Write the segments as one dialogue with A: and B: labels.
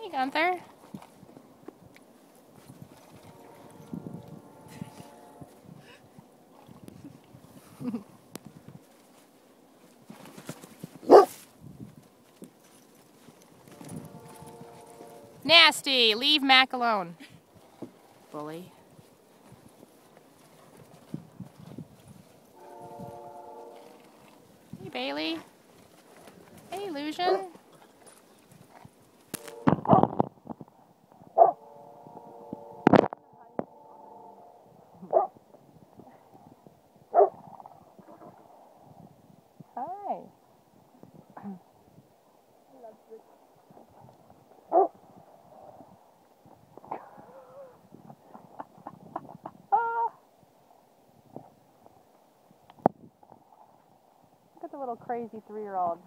A: Hey, Gunther. Nasty! Leave Mac alone. Bully. Hey, Bailey. Hey, Illusion. Hi. Look at the little crazy 3-year-old.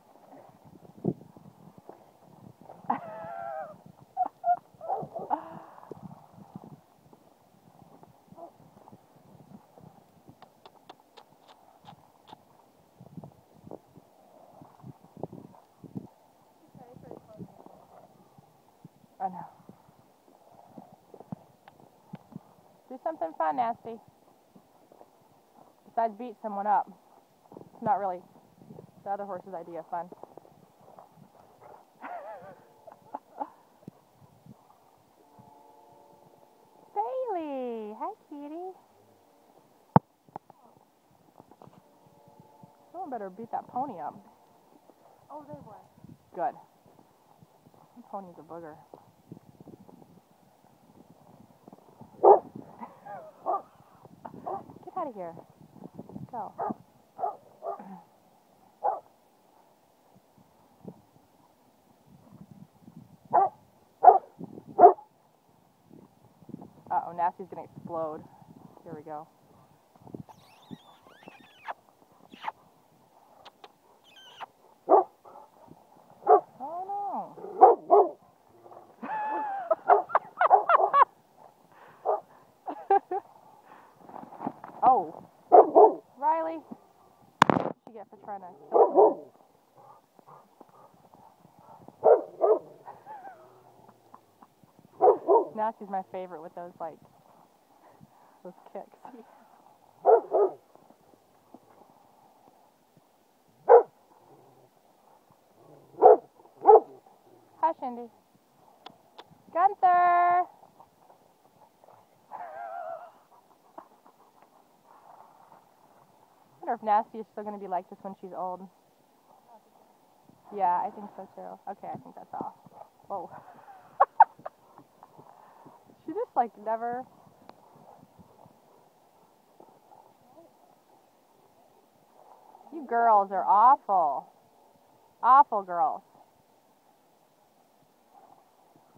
A: I know. Do something fun, Nasty. Besides beat someone up. It's not really the other horse's idea of fun. Bailey! Hi, kitty. Someone better beat that pony up.
B: Oh, they were.
A: Good. That pony's a booger. Get out of here. Go. Uh-oh, Nasty's gonna explode. Here we go. Oh no. Oh. Riley. What did she get for trying to kill me? Nasty's my favorite with those, like, those kicks. Hi, Shindy. Gunther! I wonder if Nasty is still going to be like this when she's old. Yeah, I think so too. Okay, I think that's all. Whoa. She just, like, never... You girls are awful. Awful girls.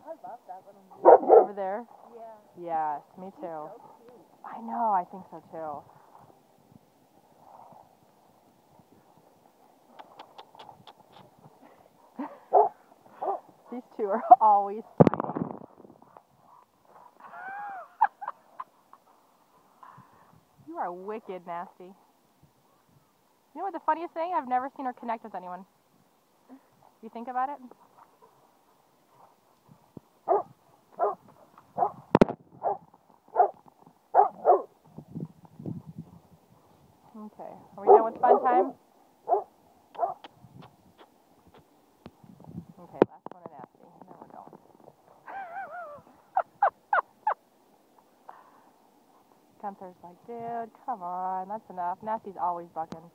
B: I love that little
A: Over there?
B: Yeah.
A: Yes, me too.
B: So cute.
A: I know, I think so too. These two are always fighting. You are wicked, Nasty. You know what the funniest thing? I've never seen her connect with anyone. You think about it? Okay, are we done with fun time? Okay, last one of Nasty, and then we're going. Gunther's like, dude, come on, that's enough. Nasty's always bucking.